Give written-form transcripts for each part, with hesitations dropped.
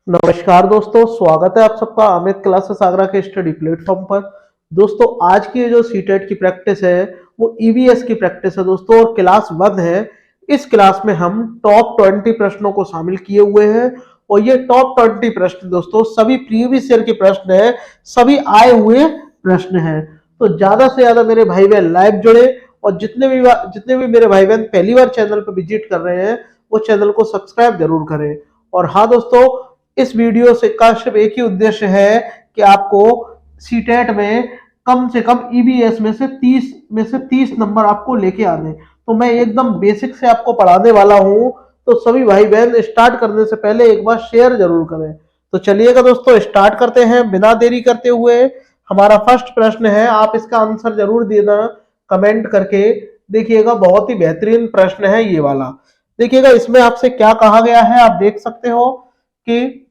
नमस्कार दोस्तों, स्वागत है आप सबका अमित क्लासेस आगरा के स्टडी प्लेटफॉर्म पर। दोस्तों, आज की जो सीटेट की प्रैक्टिस है वो ईवीएस की प्रैक्टिस है दोस्तों, और क्लास 1 है। इस क्लास में हम टॉप 20 प्रश्नों को शामिल किए हुए हैं, और ये टॉप 20 प्रश्न दोस्तों सभी प्रीवियस ईयर के प्रश्न है, सभी आए हुए प्रश्न हैं। तो ज्यादा से ज्यादा मेरे भाई बहन लाइव जुड़े, और जितने भी मेरे भाई बहन पहली बार चैनल पर विजिट कर रहे हैं वो चैनल को सब्सक्राइब जरूर करें। और हाँ दोस्तों, इस वीडियो से का सिर्फ एक ही उद्देश्य है कि आपको सीटेट में कम से कम ईबीएस में से 30 नंबर आपको लेके आने। तो मैं एकदम बेसिक से आपको पढ़ाने वाला हूं, तो सभी भाई बहन स्टार्ट करने से पहले एक बार शेयर जरूर करें। तो चलिएगा दोस्तों, स्टार्ट करते हैं बिना देरी करते हुए। हमारा फर्स्ट प्रश्न है, आप इसका आंसर जरूर देना कमेंट करके। देखिएगा, बहुत ही बेहतरीन प्रश्न है ये वाला। देखिएगा, इसमें आपसे क्या कहा गया है, आप देख सकते हो कि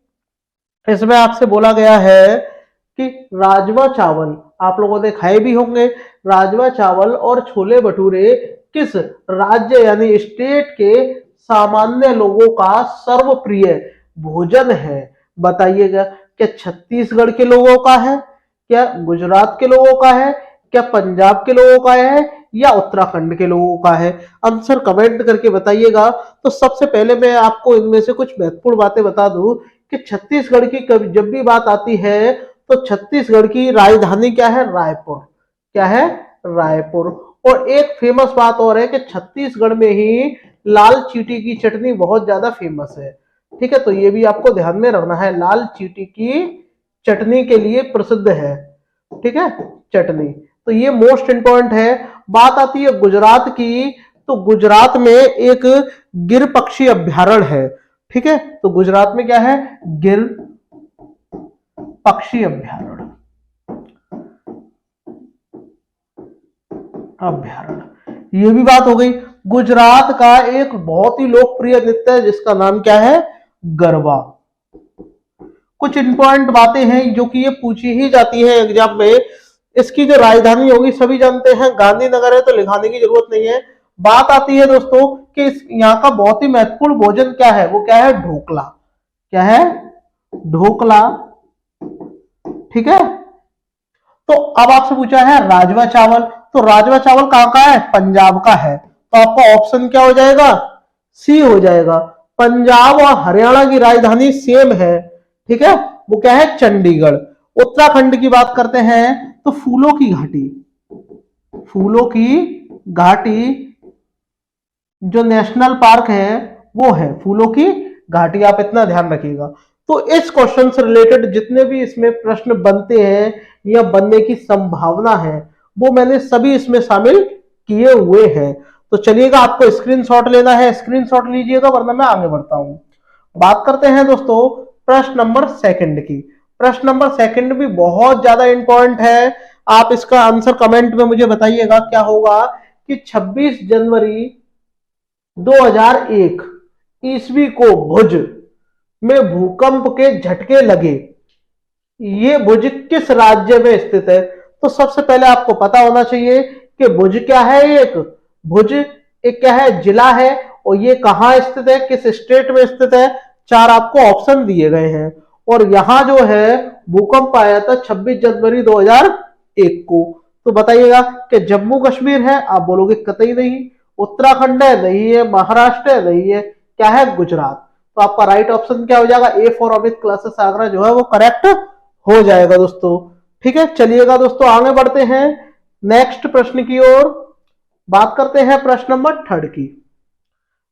इसमें आपसे बोला गया है कि राजमा चावल, आप लोगों ने खाए भी होंगे, राजमा चावल और छोले भटूरे किस राज्य यानी स्टेट के सामान्य लोगों का सर्वप्रिय भोजन है? बताइएगा, क्या छत्तीसगढ़ के लोगों का है, क्या गुजरात के लोगों का है, क्या पंजाब के लोगों का है, या उत्तराखंड के लोगों का है? आंसर कमेंट करके बताइएगा। तो सबसे पहले मैं आपको इनमें से कुछ महत्वपूर्ण बातें बता दूं कि छत्तीसगढ़ की जब भी बात आती है तो छत्तीसगढ़ की राजधानी क्या है? रायपुर। क्या है? रायपुर। और एक फेमस बात और है कि छत्तीसगढ़ में ही लाल चीटी की चटनी बहुत ज्यादा फेमस है। ठीक है, तो ये भी आपको ध्यान में रखना है, लाल चीटी की चटनी के लिए प्रसिद्ध है। ठीक है, चटनी। तो ये मोस्ट इंपॉर्टेंट है। बात आती है गुजरात की, तो गुजरात में एक गिर पक्षी अभ्यारण्य है। ठीक है, तो गुजरात में क्या है? गिर पक्षी अभ्यारण्य। ये भी बात हो गई। गुजरात का एक बहुत ही लोकप्रिय नृत्य है जिसका नाम क्या है? गरबा। कुछ इंपॉर्टेंट बातें हैं जो कि ये पूछी ही जाती है एग्जाम में। इसकी जो राजधानी होगी सभी जानते हैं, गांधीनगर है, तो लिखाने की जरूरत नहीं है। बात आती है दोस्तों कि यहाँ का बहुत ही महत्वपूर्ण भोजन क्या है, वो क्या है? ढोकला। क्या है? ढोकला। ठीक है, तो अब आपसे पूछा है राजमा चावल, तो राजमा चावल कहां का है? पंजाब का है। तो आपका ऑप्शन क्या हो जाएगा? सी हो जाएगा। पंजाब और हरियाणा की राजधानी सेम है। ठीक है, वो क्या है? चंडीगढ़। उत्तराखंड की बात करते हैं तो फूलों की घाटी। फूलों की घाटी जो नेशनल पार्क है वो है फूलों की घाटी, आप इतना ध्यान रखिएगा। तो इस क्वेश्चन से रिलेटेड जितने भी इसमें प्रश्न बनते हैं या बनने की संभावना है वो मैंने सभी इसमें शामिल किए हुए हैं। तो चलिएगा, आपको स्क्रीनशॉट लेना है, स्क्रीनशॉट लीजिएगा, वरना मैं आगे बढ़ता हूं। बात करते हैं दोस्तों प्रश्न नंबर सेकंड की। प्रश्न नंबर सेकंड भी बहुत ज्यादा इंपॉर्टेंट है। आप इसका आंसर कमेंट में मुझे बताइएगा। क्या होगा कि 26 जनवरी 2001 ईस्वी को भुज में भूकंप के झटके लगे। ये भुज किस राज्य में स्थित है? तो सबसे पहले आपको पता होना चाहिए कि भुज क्या है। भुज एक क्या है? जिला है। और ये कहां स्थित है, किस स्टेट में स्थित है? 4 आपको ऑप्शन दिए गए हैं। और यहां जो है भूकंप आया था 26 जनवरी 2001 को। तो बताइएगा कि जम्मू कश्मीर है? आप बोलोगे कतई नहीं। उत्तराखंड है? नहीं है। महाराष्ट्र है? नहीं है। क्या है? गुजरात। तो आपका राइट ऑप्शन क्या हो जाएगा? A for Amit classes Agra जो है वो करेक्ट हो जाएगा दोस्तों। ठीक है, चलिएगा दोस्तों आगे बढ़ते हैं नेक्स्ट प्रश्न की ओर। बात करते हैं प्रश्न नंबर 3 की।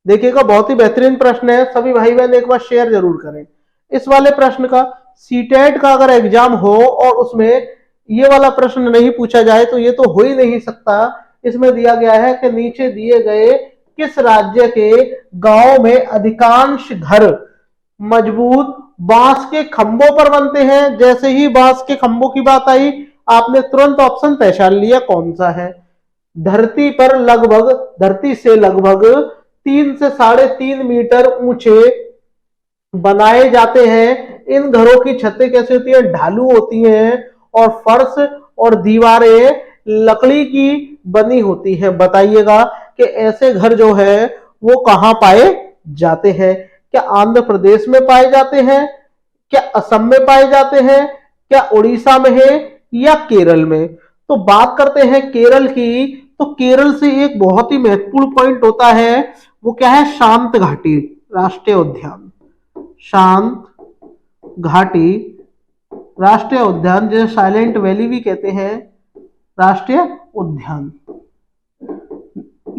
देखिएगा, बहुत ही बेहतरीन प्रश्न है, सभी भाई बहन एक बार शेयर जरूर करें। इस वाले प्रश्न का सीटेट का अगर एग्जाम हो और उसमें ये वाला प्रश्न नहीं पूछा जाए तो ये तो हो ही नहीं सकता। इसमें दिया गया है कि नीचे दिए गए किस राज्य के गांव में अधिकांश घर मजबूत बांस के खंभों पर बनते हैं? जैसे ही बांस के खंभों की बात आई आपने तुरंत ऑप्शन पहचान लिया कौन सा है। धरती से लगभग 3 से 3.5 मीटर ऊंचे बनाए जाते हैं। इन घरों की छतें कैसी होती है? ढालू होती हैं, और फर्श और दीवारें लकड़ी की बनी होती हैं। बताइएगा कि ऐसे घर जो है वो कहां पाए जाते हैं? क्या आंध्र प्रदेश में पाए जाते हैं, क्या असम में पाए जाते हैं, क्या उड़ीसा में है, या केरल में। तो बात करते हैं केरल की, तो केरल से एक बहुत ही महत्वपूर्ण पॉइंट होता है, वो क्या है, शांत घाटी राष्ट्रीय उद्यान। शांत घाटी राष्ट्रीय उद्यान, जिसे साइलेंट वैली भी कहते हैं, राष्ट्रीय उद्यान।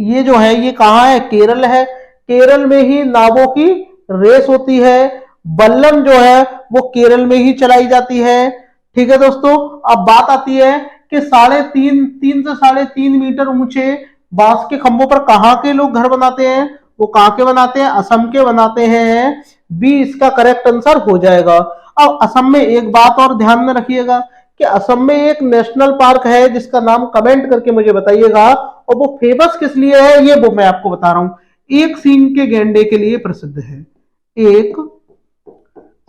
ये जो है ये कहाँ है, केरल है। केरल में ही नावों की रेस होती है। बल्लम जो है वो केरल में ही चलाई जाती है। ठीक है दोस्तों, अब बात आती है कि 3.5 से 3.5 मीटर ऊंचे बांस के खंभों पर कहाँ के लोग घर बनाते हैं, वो कहाँ के बनाते हैं, असम के बनाते हैं। बी इसका करेक्ट आंसर हो जाएगा। अब असम में एक बात और ध्यान में रखिएगा कि असम में एक नेशनल पार्क है जिसका नाम कमेंट करके मुझे बताइएगा, और वो फेमस किस लिए है ये वो मैं आपको बता रहा हूं। एक सींग के गैंडे के लिए प्रसिद्ध है। एक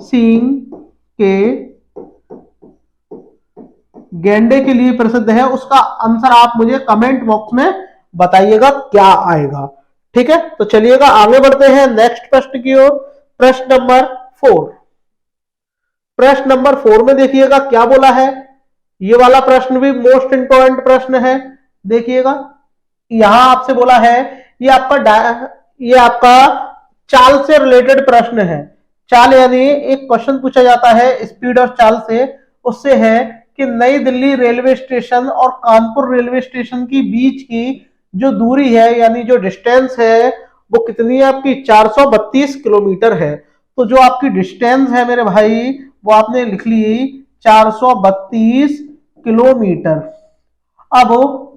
सींग के गैंडे के लिए प्रसिद्ध है। उसका आंसर आप मुझे कमेंट बॉक्स में बताइएगा क्या आएगा। ठीक है, तो चलिएगा आगे बढ़ते हैं नेक्स्ट प्रश्न की ओर। प्रश्न नंबर 4। प्रश्न नंबर 4 में देखिएगा क्या बोला है। ये वाला प्रश्न भी मोस्ट इंपॉर्टेंट प्रश्न है। देखिएगा, यहां आपसे बोला है, ये आपका चाल से रिलेटेड प्रश्न है। चाल यानी एक क्वेश्चन पूछा जाता है स्पीड और चाल से, उससे है कि नई दिल्ली रेलवे स्टेशन और कानपुर रेलवे स्टेशन की बीच की जो दूरी है, यानी जो डिस्टेंस है, वो कितनी है आपकी, 432 किलोमीटर है। तो जो आपकी डिस्टेंस है मेरे भाई, वो आपने लिख ली 432 किलोमीटर। अब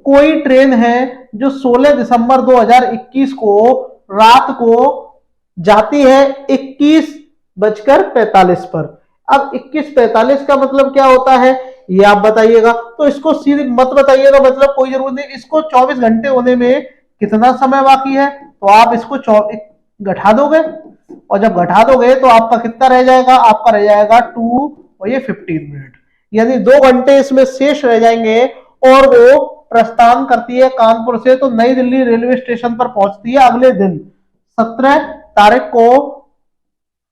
कोई ट्रेन है जो 16 दिसंबर 2021 को रात को जाती है 21:45 पर। अब 21:45 का मतलब क्या होता है ये आप बताइएगा। तो इसको सीधे मत बताइएगा, मतलब कोई जरूरत नहीं। इसको 24 घंटे होने में कितना समय बाकी है, तो आप इसको घटा दोगे, और जब घटा दोगे तो आपका कितना रह जाएगा, आपका रह जाएगा 2 और ये 15 मिनट, यानी 2 घंटे इसमें शेष रह जाएंगे। और वो प्रस्थान करती है कानपुर से, तो नई दिल्ली रेलवे स्टेशन पर पहुंचती है अगले दिन 17 तारीख को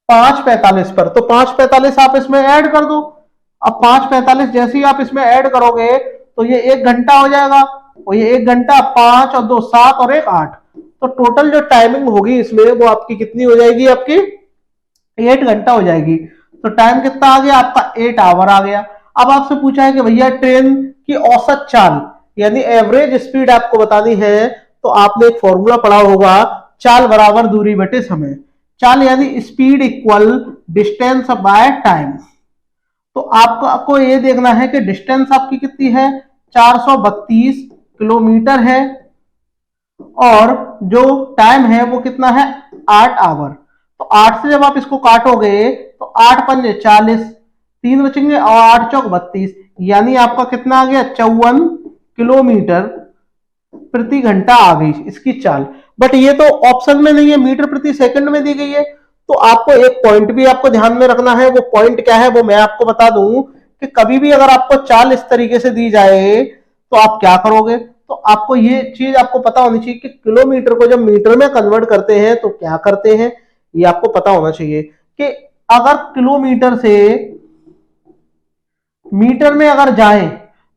5:45 पर। तो 5:45 आप इसमें ऐड कर दो। अब 5:45 जैसे ही आप इसमें ऐड करोगे तो ये 1 घंटा हो जाएगा, और ये 1 घंटा 5 और 2 7 और 1 8, तो टोटल जो टाइमिंग होगी इसमें वो आपकी कितनी हो जाएगी, आपकी 8 घंटा हो जाएगी। तो टाइम कितना आ गया आपका, 8 आवर आ गया। अब आपसे पूछा है कि भैया ट्रेन की औसत चाल यानी एवरेज स्पीड आपको बतानी है, तो आपने एक फॉर्मूला पढ़ा होगा, चाल बराबर दूरी बटे समय। चाल यानी speed equal distance by time. तो आपको ये देखना है कि डिस्टेंस आपकी कितनी है, 432 किलोमीटर है, और जो टाइम है वो कितना है, 8 आवर। तो 8 से जब आप इसको काटोगे तो 8 पंजे 40, 3 बचेंगे, और 8 चौक 32, यानी आपका कितना आ गया, 54 किलोमीटर प्रति घंटा आ गई इसकी चाल। बट ये तो ऑप्शन में नहीं है, मीटर प्रति सेकंड में दी गई है। तो आपको एक पॉइंट भी आपको ध्यान में रखना है। वो पॉइंट क्या है वो मैं आपको बता दूं कि कभी भी अगर आपको चाल इस तरीके से दी जाए तो आप क्या करोगे। तो आपको ये चीज आपको पता होनी चाहिए कि किलोमीटर को जब मीटर में कन्वर्ट करते हैं तो क्या करते हैं, ये आपको पता होना चाहिए कि अगर किलोमीटर से मीटर में अगर जाएं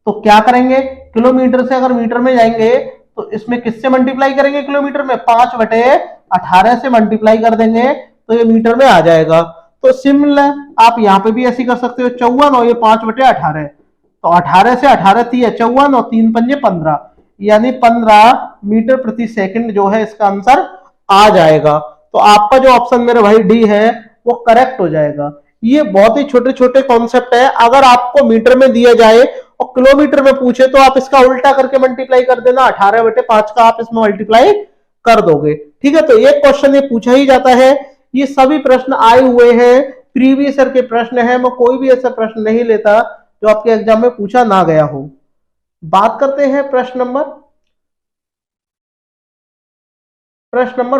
तो क्या करेंगे, किलोमीटर से अगर मीटर में जाएंगे तो इसमें किससे मल्टीप्लाई करेंगे, किलोमीटर में 5/18 से मल्टीप्लाई कर देंगे तो ये मीटर में आ जाएगा। तो सिमिलर आप यहां पे भी ऐसी कर सकते हो, 54 और ये 5/18, तो 18 से 18 3 54 और 3 पंजे 15, यानी 15 मीटर प्रति सेकंड जो है इसका आंसर आ जाएगा। तो आपका जो ऑप्शन मेरे भाई डी है वो करेक्ट हो जाएगा। ये बहुत ही छोटे छोटे कॉन्सेप्ट है। अगर आपको मीटर में दिया जाए और किलोमीटर में पूछे तो आप इसका उल्टा करके मल्टीप्लाई कर देना, 18/5 का आप इसमें मल्टीप्लाई कर दोगे। ठीक है, तो ये क्वेश्चन ये पूछा ही जाता है। ये सभी प्रश्न आए हुए हैं, प्रीवियस ईयर के प्रश्न है। मैं कोई भी ऐसा प्रश्न नहीं लेता जो आपके एग्जाम में पूछा ना गया हो। बात करते हैं प्रश्न नंबर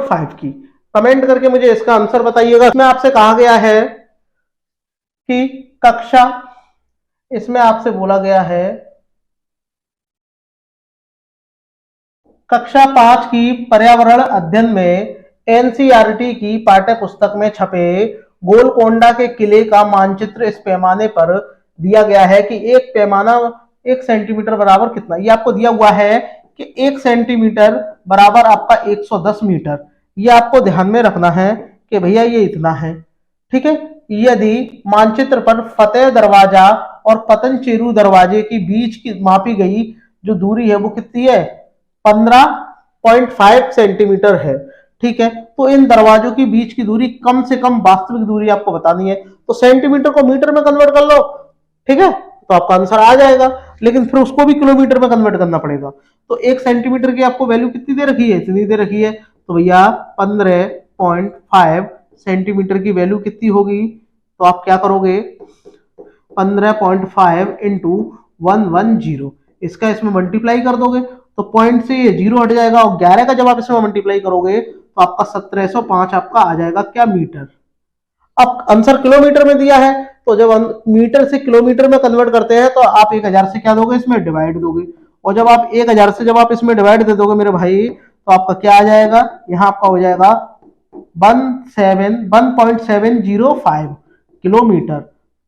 5 की। कमेंट करके मुझे इसका आंसर बताइएगा। इसमें आपसे कहा गया है कि इसमें आपसे बोला गया है कक्षा 5 की पर्यावरण अध्ययन में एनसीईआरटी की पाठ्य पुस्तक में छपे गोलकोंडा के किले का मानचित्र इस पैमाने पर दिया गया है कि एक पैमाना 1 सेंटीमीटर बराबर कितना, ये आपको दिया हुआ है कि 1 सेंटीमीटर बराबर आपका 110 मीटर। ये आपको ध्यान में रखना है कि भैया ये इतना है, ठीक है। यदि मानचित्र पर फतेह दरवाजा और पतनचेरू दरवाजे के बीच की मापी गई जो दूरी है वो कितनी है, 15.5 सेंटीमीटर है, ठीक है। तो इन दरवाजों के बीच की दूरी कम से कम वास्तविक दूरी आपको बतानी है, तो सेंटीमीटर को मीटर में कन्वर्ट कर लो, ठीक है, तो आपका आंसर आ जाएगा। लेकिन फिर उसको भी किलोमीटर में कन्वर्ट करना पड़ेगा। तो 1 सेंटीमीटर की आपको वैल्यू कितनी दे रखी है, इतनी दे रखी है, तो भैया 15.5 सेंटीमीटर की वैल्यू कितनी होगी, तो आप क्या करोगे 15.5 इंटू 110, इसका इसमें मल्टीप्लाई कर दोगे तो पॉइंट से ये जीरो हट जाएगा और 11 का जब आप इसमें मल्टीप्लाई करोगे तो आपका 1705 आपका आ जाएगा क्या, मीटर। अब आंसर किलोमीटर में दिया है तो जब मीटर से किलोमीटर में कन्वर्ट करते हैं तो आप 1000 से क्या दोगे, इसमें डिवाइड दोगे, और जब आप 1000 से जब आप इसमें डिवाइड दे दोगे मेरे भाई तो आपका क्या आ जाएगा, यहाँ आपका हो जाएगा 1.705 किलोमीटर,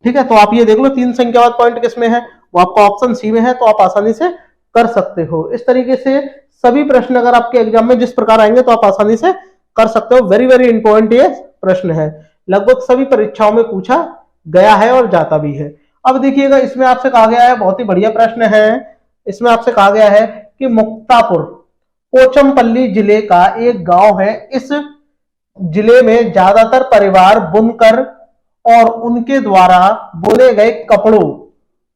ठीक है। तो आप ये देख लो 3 संख्या वाला पॉइंट किसमें है, वो आपका ऑप्शन सी में है, तो आप आसानी से कर सकते हो। इस तरीके से सभी प्रश्न अगर आपके एग्जाम में जिस प्रकार आएंगे तो आप आसानी से कर सकते हो। वेरी वेरी इंपॉर्टेंट ये प्रश्न है, लगभग सभी परीक्षाओं में पूछा गया है और जाता भी है। अब देखिएगा इसमें आपसे कहा गया है, बहुत ही बढ़िया प्रश्न है, इसमें आपसे कहा गया है कि मुक्तापुर पोचमपल्ली जिले का एक गांव है, इस जिले में ज्यादातर परिवार बुनकर और उनके द्वारा बुने गए कपड़ों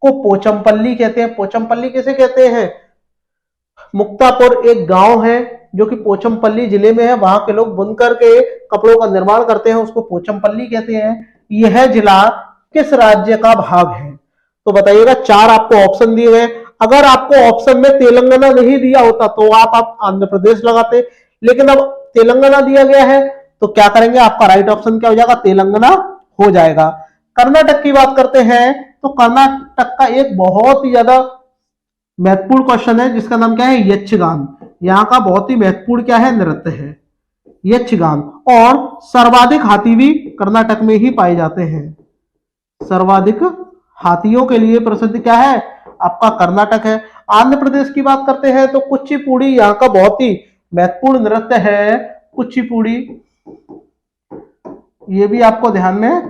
को पोचमपल्ली कहते हैं। पोचमपल्ली किसे कहते हैं, मुक्तापुर एक गांव है जो कि पोचमपल्ली जिले में है, वहां के लोग बुनकर के कपड़ों का निर्माण करते हैं, उसको पोचमपल्ली कहते हैं। यह जिला किस राज्य का भाग है, तो बताइएगा। 4 आपको ऑप्शन दिए हुए, अगर आपको ऑप्शन में तेलंगाना नहीं दिया होता तो आप आंध्र प्रदेश लगाते, लेकिन अब तेलंगाना दिया गया है तो क्या करेंगे, आपका राइट ऑप्शन क्या हो जाएगा, तेलंगाना हो जाएगा। कर्नाटक की बात करते हैं तो कर्नाटक का एक बहुत ही ज्यादा महत्वपूर्ण क्वेश्चन है जिसका नाम क्या है, यक्षगान। यहाँ का बहुत ही महत्वपूर्ण क्या है, नृत्य है यक्षगान, और सर्वाधिक हाथी भी कर्नाटक में ही पाए जाते हैं। सर्वाधिक हाथियों के लिए प्रसिद्ध क्या है, आपका कर्नाटक है। आंध्र प्रदेश की बात करते हैं तो कुचिपुड़ी यहाँ का बहुत ही महत्वपूर्ण नृत्य है, कुचिपुड़ी, ये भी आपको ध्यान में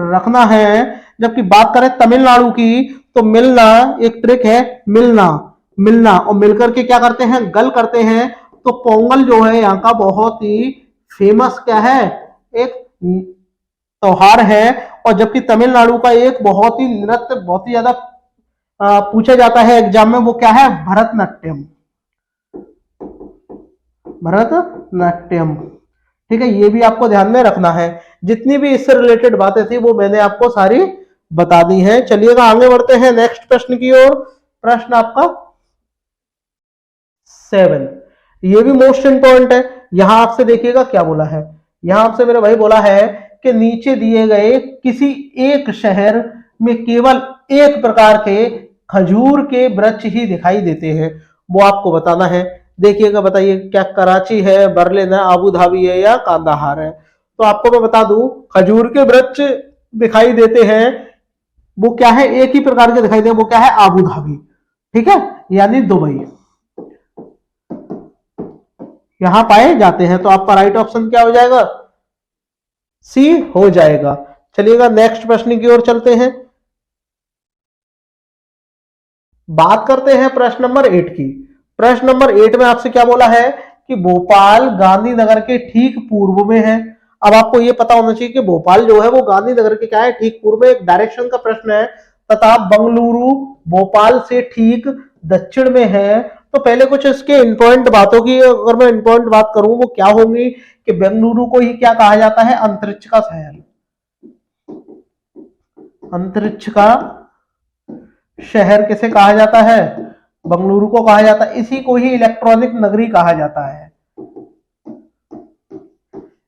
रखना है। जबकि बात करें तमिलनाडु की तो मिलना एक ट्रिक है, मिलना मिलना और मिलकर के क्या करते हैं, गल करते हैं। तो पोंगल जो है यहाँ का बहुत ही फेमस क्या है, एक त्योहार है। और जबकि तमिलनाडु का एक बहुत ही नृत्य बहुत ही ज्यादा पूछा जाता है एग्जाम में, वो क्या है, भरतनाट्यम, भरतनाट्यम, ठीक है। ये भी आपको ध्यान में रखना है। जितनी भी इससे रिलेटेड बातें थी वो मैंने आपको सारी बता दी हैं। चलिएगा आगे बढ़ते हैं नेक्स्ट प्रश्न की ओर। प्रश्न आपका 7, ये भी मोस्ट इंपॉर्टेंट है। यहां आपसे देखिएगा क्या बोला है, यहां आपसे मेरे भाई बोला है कि नीचे दिए गए किसी एक शहर में केवल एक प्रकार के खजूर के वृक्ष ही दिखाई देते हैं, वो आपको बताना है। देखिएगा बताइए, क्या कराची है, बर्लिन है, आबू धाबी है या कांदाहार है। तो आपको मैं बता दूं, खजूर के वृक्ष दिखाई देते हैं, वो क्या है, एक ही प्रकार के दिखाई देते हैं, वो क्या है, आबू धाबी, ठीक है, यानी दुबई, यहां पाए जाते हैं। तो आपका राइट ऑप्शन क्या हो जाएगा, सी हो जाएगा। चलिएगा नेक्स्ट प्रश्न की ओर चलते हैं। बात करते हैं प्रश्न नंबर 8 की। प्रश्न नंबर 8 में आपसे क्या बोला है कि भोपाल गांधीनगर के ठीक पूर्व में है। अब आपको यह पता होना चाहिए कि भोपाल जो है वो गांधीनगर के क्या है, ठीक पूर्व में, एक डायरेक्शन का प्रश्न है। तथा बंगलुरु भोपाल से ठीक दक्षिण में है। तो पहले कुछ इसके इंपॉर्टेंट बातों की अगर मैं इंपॉर्टेंट बात करूं वो क्या होंगी कि बेंगलुरु को ही क्या कहा जाता है, अंतरिक्ष का शहर, अंतरिक्ष का शहर किसे कहा जाता है, बंगलुरु को कहा जाता है। इसी को ही इलेक्ट्रॉनिक नगरी कहा जाता है,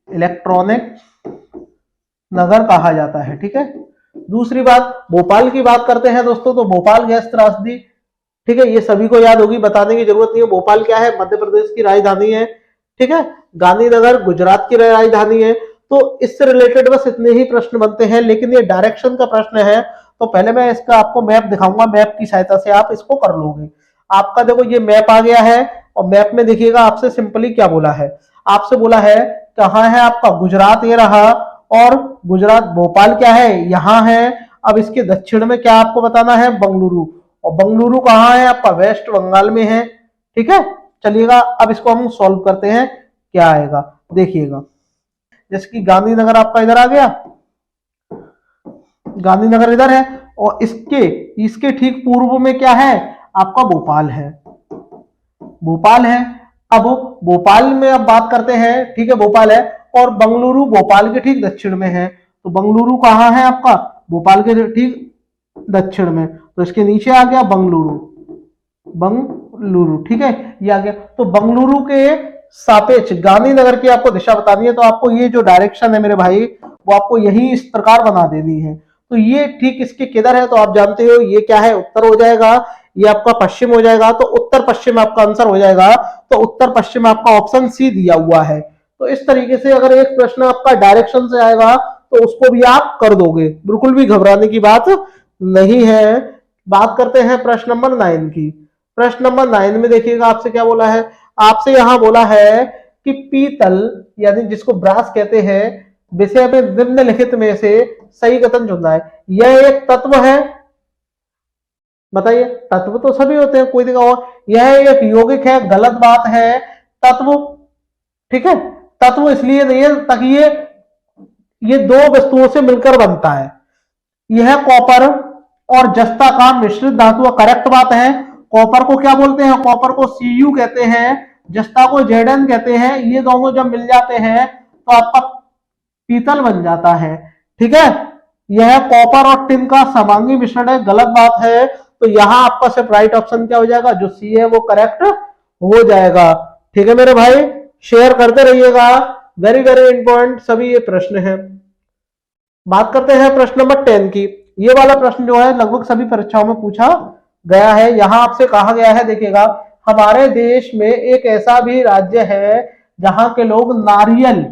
इलेक्ट्रॉनिक नगर कहा जाता है, ठीक है। दूसरी बात, भोपाल की बात करते हैं दोस्तों, तो भोपाल गैस त्रासदी, ठीक है, ये सभी को याद होगी, बताने की जरूरत नहीं है। भोपाल क्या है, मध्य प्रदेश की राजधानी है, ठीक है, गांधीनगर गुजरात की राजधानी है। तो इससे रिलेटेड बस इतने ही प्रश्न बनते हैं, लेकिन ये डायरेक्शन का प्रश्न है तो पहले मैं इसका आपको मैप दिखाऊंगा, मैप की सहायता से आप इसको कर लोगे। आपका देखो ये मैप आ गया है और मैप में देखिएगा आपसे सिंपली क्या बोला है, आपसे बोला है कहाँ है आपका गुजरात, ये रहा, और गुजरात भोपाल क्या है यहाँ है। अब इसके दक्षिण में क्या आपको बताना है, बंगलुरु, और बंगलुरु कहाँ है आपका, वेस्ट बंगाल में है। ठीक है, चलिएगा अब इसको हम सॉल्व करते हैं, क्या आएगा देखिएगा। जैसे कि गांधीनगर आपका इधर आ गया, गांधीनगर इधर है, और इसके इसके ठीक पूर्व में क्या है आपका, भोपाल है, भोपाल है। अब भोपाल में अब बात करते हैं, ठीक है भोपाल है, और बंगलुरु भोपाल के ठीक दक्षिण में है। तो बंगलुरु कहाँ है आपका, भोपाल के ठीक दक्षिण में, तो इसके नीचे आ गया बंगलुरु, बंगलुरु, ठीक है ये आ गया। तो बंगलुरु के सापेक्ष गांधीनगर की आपको दिशा बतानी है, तो आपको ये जो डायरेक्शन है मेरे भाई वो आपको यही इस प्रकार बना देनी है। तो ये ठीक इसके किधर है, तो आप जानते हो ये क्या है, उत्तर हो जाएगा, ये आपका पश्चिम हो जाएगा, तो उत्तर पश्चिम आपका आंसर हो जाएगा। तो उत्तर पश्चिम आपका ऑप्शन सी दिया हुआ है। तो इस तरीके से अगर एक प्रश्न आपका डायरेक्शन से आएगा तो उसको भी आप कर दोगे, बिल्कुल भी घबराने की बात नहीं है। बात करते हैं प्रश्न नंबर 9 की। प्रश्न नंबर 9 में देखिएगा आपसे क्या बोला है, आपसे यहां बोला है कि पीतल यानी जिसको ब्रास कहते हैं, विषय में निम्नलिखित में से सही कथन चुनना है। यह एक तत्व है, बताइए, तत्व तो सभी होते हैं, कोई दिखाओ, यह एक यौगिक है, गलत बात है, तत्व, ठीक है, तत्व इसलिए नहीं है ताकि ये दो वस्तुओं से मिलकर बनता है। यह कॉपर और जस्ता का मिश्रित धातु, करेक्ट बात है। कॉपर को क्या बोलते हैं, कॉपर को Cu कहते हैं, जस्ता को Zn कहते हैं। ये दोनों जब मिल जाते हैं तो आपका पीतल बन जाता है, ठीक है। यह कॉपर और टिन का समांगी मिश्रण है, गलत बात है। तो यहां आपका सिर्फ राइट ऑप्शन क्या हो जाएगा, जो सी है वो करेक्ट हो जाएगा। ठीक है मेरे भाई, शेयर करते रहिएगा, वेरी वेरी इंपॉर्टेंट सभी ये प्रश्न है। बात करते हैं प्रश्न नंबर 10 की। ये वाला प्रश्न जो है लगभग सभी परीक्षाओं में पूछा गया है। यहां आपसे कहा गया है, देखिएगा, हमारे देश में एक ऐसा भी राज्य है जहां के लोग नारियल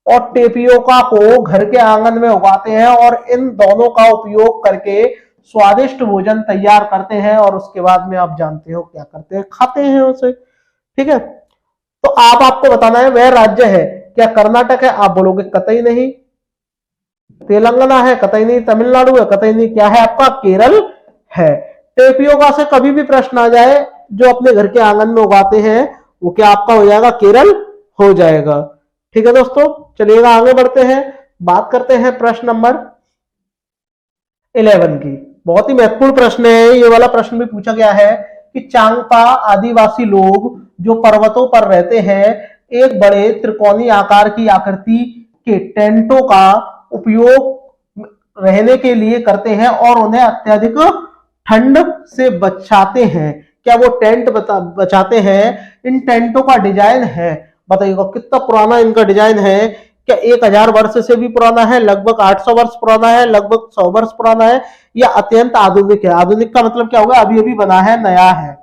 और टेपियोका को घर के आंगन में उगाते हैं और इन दोनों का उपयोग करके स्वादिष्ट भोजन तैयार करते हैं, और उसके बाद में आप जानते हो क्या करते हैं, खाते हैं उसे, ठीक है। तो आपको बताना है वह राज्य है, क्या कर्नाटक है, आप बोलोगे कतई नहीं। तेलंगाना है, कतई नहीं। तमिलनाडु है, कतई नहीं। क्या है आपका, केरल है। टेपियोका से कभी भी प्रश्न आ जाए जो अपने घर के आंगन में उगाते हैं, वो क्या आपका हो जाएगा, केरल हो जाएगा। ठीक है दोस्तों, चलिएगा आगे बढ़ते हैं। बात करते हैं प्रश्न नंबर 11 की। बहुत ही महत्वपूर्ण प्रश्न है ये वाला, प्रश्न भी पूछा गया है कि चांगपा आदिवासी लोग जो पर्वतों पर रहते हैं एक बड़े त्रिकोणीय आकार की आकृति के टेंटों का उपयोग रहने के लिए करते हैं और उन्हें अत्यधिक ठंड से बचाते हैं। क्या वो टेंट बचाते हैं? इन टेंटों का डिजाइन है, बताइएगा कितना पुराना इनका डिजाइन है। क्या 1000 वर्ष से भी पुराना है, लगभग 800 वर्ष पुराना है, लगभग 100 वर्ष पुराना है, या अत्यंत आधुनिक है? आधुनिक का मतलब क्या होगा, अभी अभी बना है, नया है,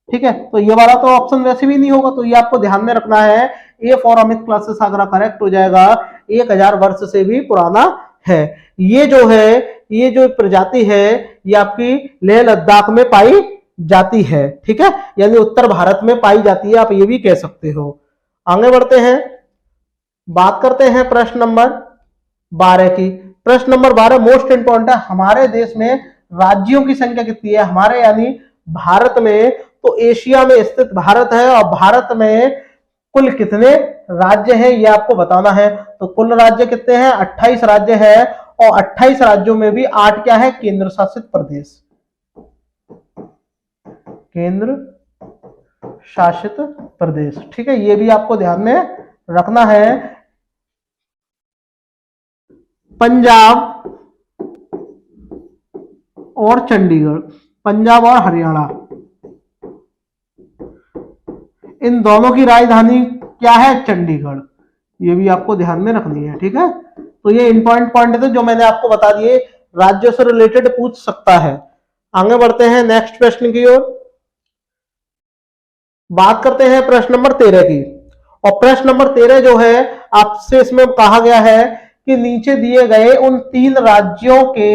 ठीक है। तो ये वाला तो ऑप्शन वैसे भी नहीं होगा, तो ये आपको ध्यान में रखना है। A for Amit classes Agra correct हो जाएगा, 1000 वर्ष से भी पुराना है। ये जो है, ये जो प्रजाति है, ये आपकी लेह लद्दाख में पाई जाती है, ठीक है, यानी उत्तर भारत में पाई जाती है, आप ये भी कह सकते हो। आगे बढ़ते हैं, बात करते हैं प्रश्न नंबर 12 की। प्रश्न नंबर 12 मोस्ट इंपॉर्टेंट है। हमारे देश में राज्यों की संख्या कितनी है? हमारे यानी भारत में, तो एशिया में स्थित भारत है, और भारत में कुल कितने राज्य हैं ये आपको बताना है। तो कुल राज्य कितने हैं? 28 राज्य है, और 28 राज्यों में भी 8 क्या है, केंद्र शासित प्रदेश, केंद्र शासित प्रदेश, ठीक है। ये भी आपको ध्यान में रखना है। पंजाब और चंडीगढ़, पंजाब और हरियाणा, इन दोनों की राजधानी क्या है? चंडीगढ़। ये भी आपको ध्यान में रखनी है, ठीक है। तो ये इंपॉर्टेंट पॉइंट थे जो मैंने आपको बता दिए, राज्यों से रिलेटेड पूछ सकता है। आगे बढ़ते हैं नेक्स्ट प्रश्न की ओर। बात करते हैं प्रश्न नंबर 13 की, और प्रश्न नंबर 13 जो है आपसे इसमें कहा गया है कि नीचे दिए गए उन 3 राज्यों के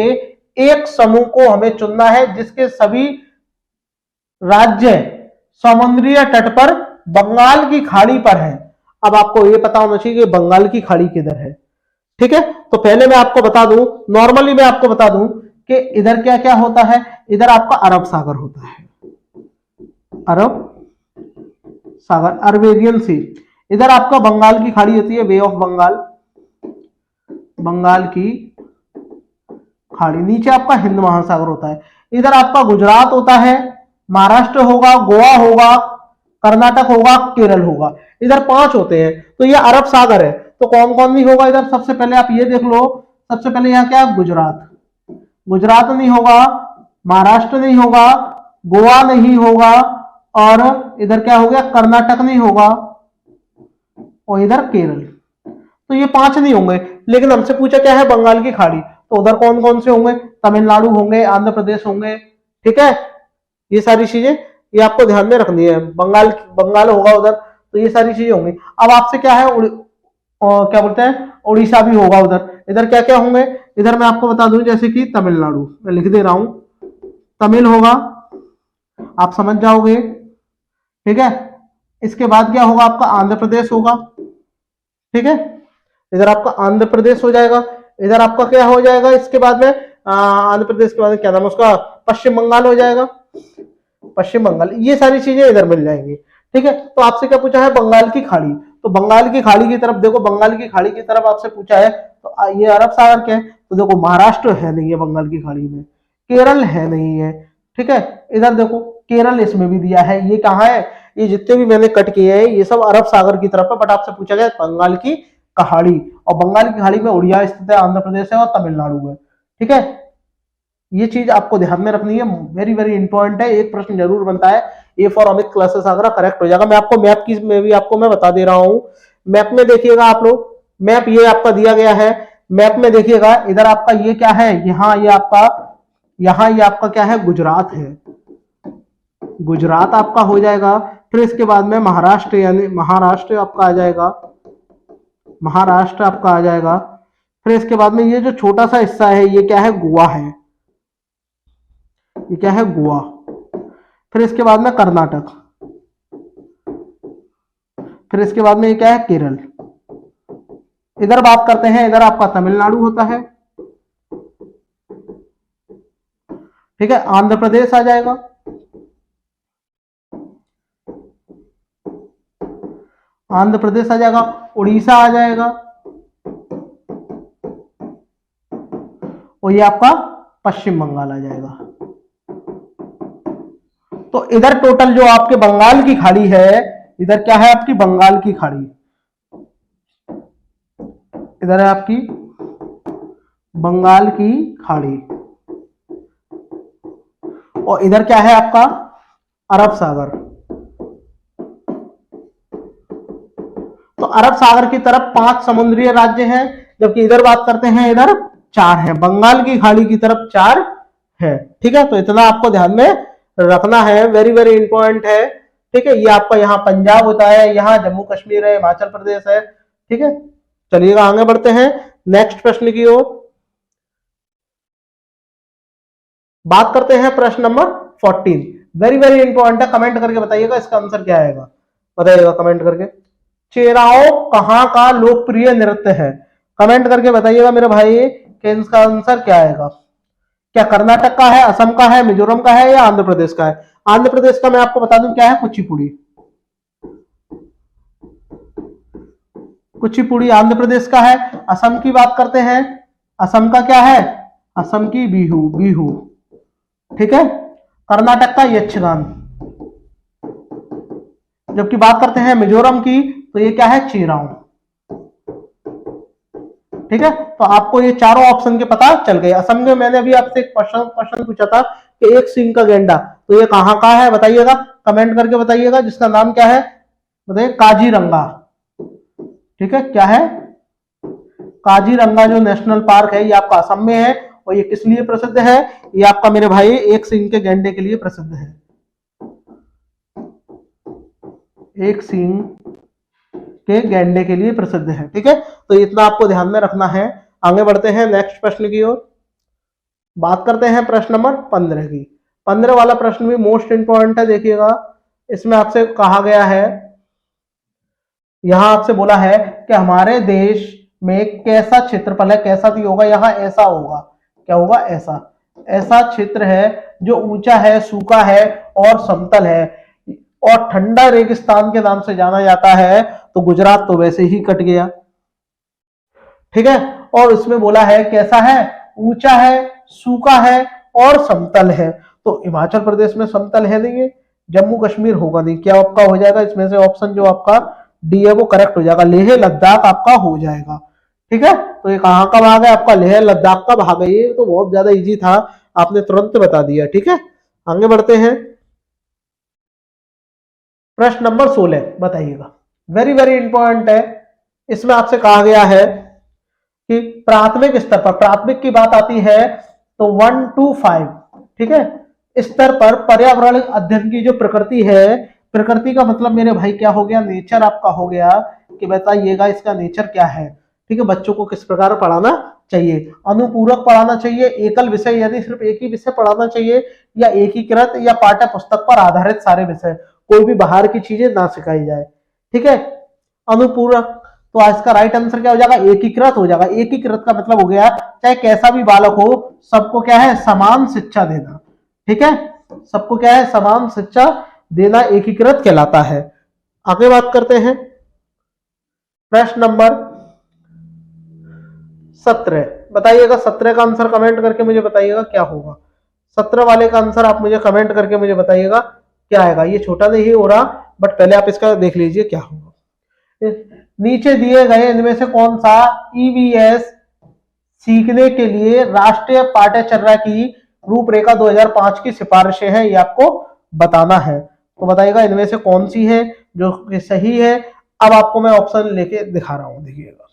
एक समूह को हमें चुनना है जिसके सभी राज्य समुद्रीय तट पर बंगाल की खाड़ी पर है। अब आपको यह पता होना चाहिए कि बंगाल की खाड़ी किधर है। ठीक है, तो पहले मैं आपको बता दूं, नॉर्मली मैं आपको बता दूं कि इधर क्या क्या होता है। इधर आपका अरब सागर होता है, अरब सागर, अरबेरियन सी। इधर आपका बंगाल की खाड़ी होती है, बे ऑफ बंगाल, बंगाल की खाड़ी। नीचे आपका हिंद महासागर होता है। इधर आपका गुजरात होता है, महाराष्ट्र होगा, गोवा होगा, कर्नाटक होगा, केरल होगा। इधर 5 होते हैं, तो ये अरब सागर है। तो कौन कौन नहीं होगा इधर? सबसे पहले आप ये देख लो, सबसे पहले यहां क्या है? गुजरात, गुजरात नहीं होगा, महाराष्ट्र नहीं होगा, गोवा नहीं होगा, और इधर क्या हो गया? कर्नाटक नहीं होगा, और इधर केरल। तो ये 5 नहीं होंगे, लेकिन हमसे पूछा क्या है? बंगाल की खाड़ी। तो उधर कौन कौन से होंगे? तमिलनाडु होंगे, आंध्र प्रदेश होंगे। ठीक है, ये सारी चीजें ये आपको ध्यान में रखनी है। बंगाल बंगाल होगा उधर, तो ये सारी चीजें होंगी। अब आपसे क्या है? क्या बोलते हैं? उड़ीसा भी होगा उधर। इधर क्या क्या होंगे? इधर मैं आपको बता दूं, जैसे कि तमिलनाडु, मैं लिख दे रहा हूं, तमिल होगा, आप समझ जाओगे। ठीक है, इसके बाद क्या होगा? आपका आंध्र प्रदेश होगा। ठीक है, इधर आपका आंध्र प्रदेश हो जाएगा। इधर आपका क्या हो जाएगा? इसके बाद में आंध्र प्रदेश के बाद में क्या नाम है उसका? पश्चिम बंगाल हो जाएगा, पश्चिम बंगाल। ये सारी चीजें इधर मिल जाएंगी। ठीक है, तो आपसे क्या पूछा है? बंगाल की खाड़ी। तो बंगाल की खाड़ी की तरफ देखो, बंगाल की खाड़ी की तरफ आपसे पूछा है, तो ये अरब सागर क्या है? तो देखो, महाराष्ट्र है नहीं है बंगाल की खाड़ी में, केरल है नहीं है। ठीक है, इधर देखो केरल इसमें भी दिया है। ये कहाँ है? ये जितने भी मैंने कट किए हैं ये सब अरब सागर की तरफ है, बट आपसे पूछा गया बंगाल की खाड़ी। और बंगाल की खाड़ी में उड़िया स्थित है, आंध्र प्रदेश है और तमिलनाडु है। ठीक है, ये चीज आपको ध्यान में रखनी है, वेरी वेरी इंपॉर्टेंट है। एक प्रश्न जरूर बनता है। A for Amit classes Agra correct हो जाएगा। मैं आपको मैप की में भी आपको मैं बता दे रहा हूं। मैप में देखिएगा आप लोग, मैप ये आपका दिया गया है। मैप में देखिएगा, इधर आपका ये क्या है? यहाँ ये आपका क्या है? गुजरात है, गुजरात आपका हो जाएगा। फिर इसके बाद में महाराष्ट्र, यानी महाराष्ट्र आपका आ जाएगा, महाराष्ट्र आपका आ जाएगा। फिर इसके बाद में ये जो छोटा सा हिस्सा है ये क्या है? गोवा है, ये क्या है? गोवा। फिर इसके बाद में कर्नाटक, फिर इसके बाद में ये क्या है? केरल। इधर बात करते हैं, इधर आपका तमिलनाडु होता है। ठीक है, आंध्र प्रदेश आ जाएगा, आंध्र प्रदेश आ जाएगा, उड़ीसा आ जाएगा, और ये आपका पश्चिम बंगाल आ जाएगा। तो इधर टोटल जो आपके बंगाल की खाड़ी है, इधर क्या है? आपकी बंगाल की खाड़ी, इधर है आपकी बंगाल की खाड़ी, और इधर क्या है? आपका अरब सागर। तो अरब सागर की तरफ 5 समुद्रीय राज्य हैं, जबकि इधर बात करते हैं, इधर 4 है। बंगाल की खाड़ी की तरफ 4 है। ठीक है, तो इतना आपको ध्यान में रखना है, वेरी वेरी इंपॉर्टेंट है। ठीक है, ये आपका यहाँ पंजाब होता है, यहाँ जम्मू कश्मीर है, हिमाचल प्रदेश है। ठीक है, चलिएगा आगे बढ़ते हैं नेक्स्ट प्रश्न की ओर। बात करते हैं प्रश्न नंबर 14, वेरी वेरी इंपॉर्टेंट है। कमेंट करके बताइएगा इसका आंसर क्या आएगा, बताइएगा कमेंट करके। चेराओ कहां का लोकप्रिय नृत्य है? कमेंट करके बताइएगा मेरे भाई कि इसका आंसर क्या आएगा। क्या कर्नाटक का है, असम का है, मिजोरम का है, या आंध्र प्रदेश का है? आंध्र प्रदेश का मैं आपको बता दूं क्या है? कुचिपुड़ी, कुचिपुड़ी आंध्र प्रदेश का है। असम की बात करते हैं, असम का क्या है? असम की बिहू, बिहू। ठीक है, कर्नाटक का यक्षगान। जबकि बात करते हैं मिजोरम की, तो ये क्या है? चेराओ। ठीक है, तो आपको ये चारों ऑप्शन के पता चल गए। असम में मैंने अभी आपसे एक क्वेश्चन पूछा था कि एक सिंह का गेंडा, तो ये कहां का है बताइएगा, कमेंट करके बताइएगा। जिसका नाम क्या है बताइए? काजीरंगा। ठीक है, क्या है? काजीरंगा जो नेशनल पार्क है ये आपका असम में है। और ये किस लिए प्रसिद्ध है? ये आपका मेरे भाई एक सिंह के गेंडे के लिए प्रसिद्ध है। एक सिंह के गेंडे के लिए प्रसिद्ध है। ठीक है, तो इतना आपको ध्यान में रखना है। आगे बढ़ते हैं नेक्स्ट प्रश्न की ओर। बात करते हैं प्रश्न नंबर 15 की। 15 वाला प्रश्न भी मोस्ट इंपॉर्टेंट है। देखिएगा, इसमें आपसे कहा गया है, यहां आपसे बोला है कि हमारे देश में कैसा क्षेत्रफल है, कैसा भी होगा, यहां ऐसा होगा, क्या होगा, ऐसा ऐसा क्षेत्र है जो ऊंचा है, सूखा है और समतल है और ठंडा रेगिस्तान के नाम से जाना जाता है। तो गुजरात तो वैसे ही कट गया। ठीक है, और इसमें बोला है कैसा है, ऊंचा है, सूखा है और समतल है। तो हिमाचल प्रदेश में समतल है नहीं है, जम्मू कश्मीर होगा नहीं, क्या आपका हो जाएगा इसमें से ऑप्शन जो आपका डी है वो करेक्ट हो जाएगा, लेह लद्दाख आपका हो जाएगा। ठीक है, तो ये कहां का भाग है आपका, लेह लद्दाख का भाग है। ये तो बहुत ज्यादा इजी था, आपने तुरंत बता दिया। ठीक है, आगे बढ़ते हैं। प्रश्न नंबर 16 बताइएगा, वेरी वेरी इंपॉर्टेंट है। इसमें आपसे कहा गया है कि प्राथमिक स्तर पर, प्राथमिक की बात आती है तो 1 to 5, ठीक है, स्तर पर पर्यावरण अध्ययन की जो प्रकृति है, प्रकृति का मतलब मेरे भाई क्या हो गया, नेचर आपका हो गया, कि बताइएगा इसका नेचर क्या है। ठीक है, बच्चों को किस प्रकार पढ़ाना चाहिए, अनुपूरक पढ़ाना चाहिए, एकल विषय यानी सिर्फ एक ही विषय पढ़ाना चाहिए, या एकीकृत या पाठ्य पुस्तक पर आधारित सारे विषय, कोई भी बाहर की चीजें ना सिखाई जाए। ठीक है, अनुपूरक, तो आज का राइट आंसर क्या हो जाएगा, एकीकृत हो जाएगा। एकीकृत का मतलब हो गया चाहे कैसा भी बालक हो, सबको क्या है, समान शिक्षा देना। ठीक है, सबको क्या है, समान शिक्षा देना एकीकृत कहलाता है। आगे बात करते हैं प्रश्न नंबर 17। बताइएगा 17 का आंसर कमेंट करके मुझे बताइएगा क्या होगा। 17 वाले का आंसर आप मुझे कमेंट करके मुझे बताइएगा क्या आएगा। ये छोटा नहीं हो रहा, बट पहले आप इसका देख लीजिए क्या होगा। नीचे दिए गए इनमें से कौन सा ईवीएस सीखने के लिए राष्ट्रीय पाठ्यचर्या की रूपरेखा 2005 की सिफारिशें हैं, ये आपको बताना है। तो बताइएगा इनमें से कौन सी है जो सही है। अब आपको मैं ऑप्शन लेके दिखा रहा हूं, देखिएगा,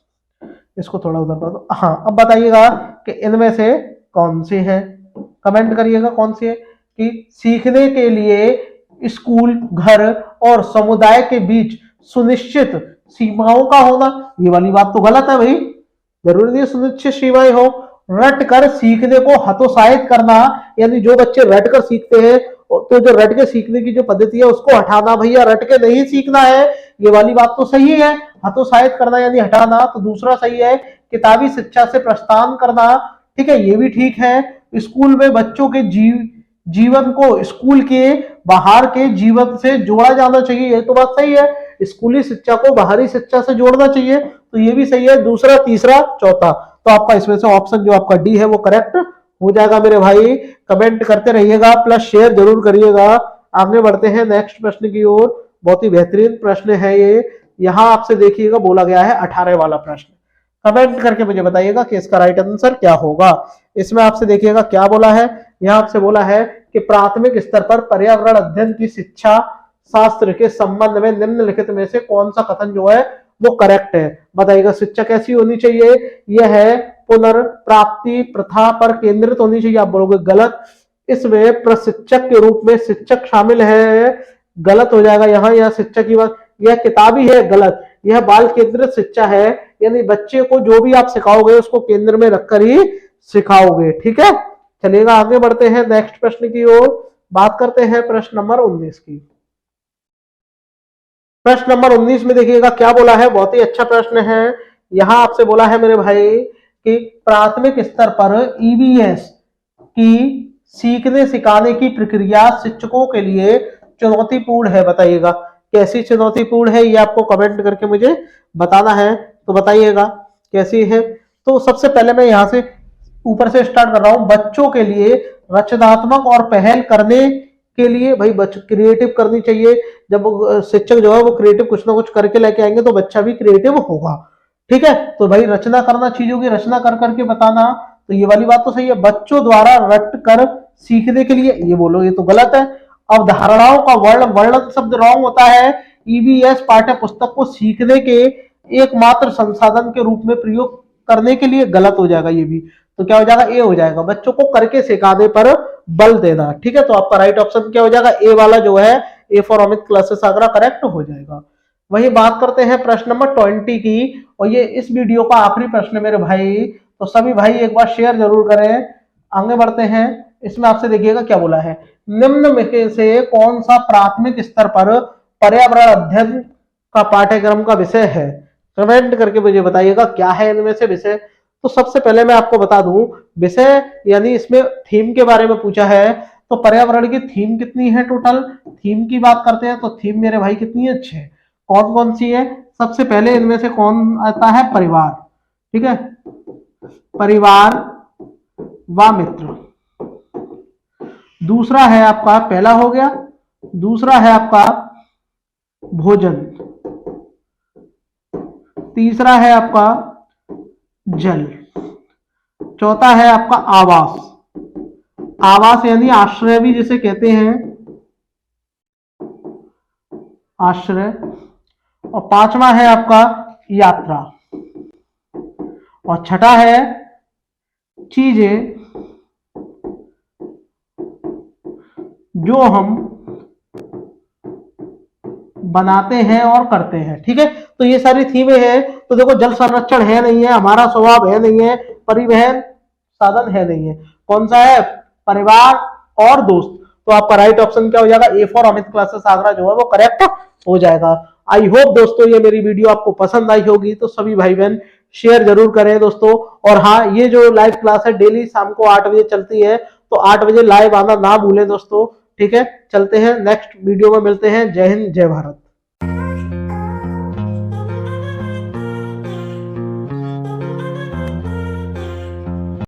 इसको थोड़ा उधर कर दो। हाँ, अब बताइएगा कि इनमें से कौन सी है, कमेंट करिएगा कौन सी है। कि सीखने के लिए स्कूल, घर और समुदाय के बीच सुनिश्चित सीमाओं का होना, ये वाली बात तो गलत है भाई, जरूरी नहीं सुनिश्चित सीमाएं हो। रट कर सीखने को हतोत्साहित करना, यानी जो बच्चे रट कर सीखते हैं, तो जो रट के सीखने की जो पद्धति है उसको हटाना, भैया रट के नहीं सीखना है, ये वाली बात तो सही है। हतोत्साहित करना यानी हटाना, तो दूसरा सही है। किताबी शिक्षा से प्रस्थान करना, ठीक है, ये भी ठीक है। स्कूल में बच्चों के जीवन को स्कूल के बाहर के जीवन से जोड़ा जाना चाहिए, ये तो बात सही है। स्कूली शिक्षा को बाहरी शिक्षा से जोड़ना चाहिए, तो ये भी सही है। दूसरा, तीसरा, चौथा, तो आपका इसमें से ऑप्शन जो आपका डी है वो करेक्ट हो जाएगा। मेरे भाई कमेंट करते रहिएगा, प्लस शेयर जरूर करिएगा। आगे बढ़ते हैं नेक्स्ट प्रश्न की ओर। बहुत ही बेहतरीन प्रश्न है ये। यहां आपसे देखिएगा बोला गया है 18 वाला प्रश्न, कमेंट करके मुझे बताइएगा कि इसका राइट आंसर क्या होगा। इसमें आपसे देखिएगा क्या बोला है, यहां आपसे बोला है कि प्राथमिक स्तर पर पर्यावरण अध्ययन की शिक्षा शास्त्र के संबंध में निम्नलिखित में से कौन सा कथन जो है वो करेक्ट है। बताइएगा शिक्षा कैसी होनी चाहिए, यह है पुनर्प्राप्ति प्रथा पर केंद्रित होनी चाहिए, आप बोलोगे गलत। इसमें प्रशिक्षक के रूप में शिक्षक शामिल है, गलत हो जाएगा यहाँ। यह शिक्षा की बात, यह किताबी है, गलत। यह बाल केंद्रित शिक्षा है, यानी बच्चे को जो भी आप सिखाओगे उसको केंद्र में रखकर ही सिखाओगे। ठीक है, चलिएगा आगे बढ़ते हैं नेक्स्ट प्रश्न की ओर। बात करते हैं प्रश्न नंबर 19 की। प्रश्न नंबर 19 में देखिएगा क्या बोला है, बहुत ही अच्छा प्रश्न है। यहां आपसे बोला है मेरे भाई कि प्राथमिक स्तर पर ईवीएस की सीखने सिखाने की प्रक्रिया शिक्षकों के लिए चुनौतीपूर्ण है। बताइएगा कैसी चुनौतीपूर्ण है, ये आपको कमेंट करके मुझे बताना है। तो बताइएगा कैसी है। तो सबसे पहले मैं यहां से ऊपर से स्टार्ट कर रहा हूं। बच्चों के लिए रचनात्मक और पहल करने के लिए, भाई क्रिएटिव करनी चाहिए। जब शिक्षक जो है वो क्रिएटिव कुछ ना कुछ करके लेके आएंगे तो बच्चा भी क्रिएटिव होगा। ठीक है, तो भाई रचना करना, चीजों की रचना कर करके बताना, तो ये वाली बात तो सही है। बच्चों द्वारा रट कर सीखने के लिए, ये बोलो ये तो गलत है। अवधारणाओं का वर्णन शब्द रॉन्ग होता है। ईवीएस पाठ्य पुस्तक को सीखने के एकमात्र संसाधन के रूप में प्रयोग करने के लिए, गलत हो जाएगा ये भी। तो क्या हो जाएगा, ए हो जाएगा, बच्चों को करके सिखाने पर बल देना। ठीक है, तो आपका राइट ऑप्शन क्या हो जाएगा, ए वाला जो है, A for Amit classes Agra correct हो जाएगा। वही बात करते हैं प्रश्न नंबर 20 की, और ये इस वीडियो का आखिरी प्रश्न है मेरे भाई, तो सभी भाई एक बार शेयर जरूर करें। आगे बढ़ते हैं। इसमें आपसे देखिएगा क्या बोला है, निम्न में से कौन सा प्राथमिक स्तर पर पर्यावरण अध्ययन का पाठ्यक्रम का विषय है? कमेंट करके मुझे बताइएगा क्या है इनमें से विषय। तो सबसे पहले मैं आपको बता दूं, विषय यानी इसमें थीम के बारे में पूछा है, तो पर्यावरण की थीम कितनी है टोटल? थीम की बात करते हैं तो थीम मेरे भाई कितनी है? 6। कौन कौन सी है? सबसे पहले इनमें से कौन आता है? परिवार, ठीक है, परिवार व मित्र। दूसरा है आपका, पहला हो गया, दूसरा है आपका भोजन, तीसरा है आपका जल, चौथा है आपका आवास, आवास यानी आश्रय भी जिसे कहते हैं, आश्रय, और पांचवा है आपका यात्रा, और छठा है चीजें जो हम बनाते हैं और करते हैं। ठीक है, तो ये सारी थीमें हैं। तो देखो, जल संरक्षण है नहीं है, हमारा स्वभाव है नहीं है, परिवहन साधन है नहीं है, कौन सा है? परिवार और दोस्त। तो आपका राइट ऑप्शन क्या हो जाएगा? A for Amit classes Agra जो है वो करेक्ट हो जाएगा। आई होप दोस्तों ये मेरी वीडियो आपको पसंद आई होगी, तो सभी भाई बहन शेयर जरूर करें दोस्तों। और हाँ, ये जो लाइव क्लास है डेली शाम को 8 बजे चलती है, तो 8 बजे लाइव आना ना भूलें दोस्तों। ठीक है, चलते हैं नेक्स्ट वीडियो में मिलते हैं। जय हिंद, जय भारत।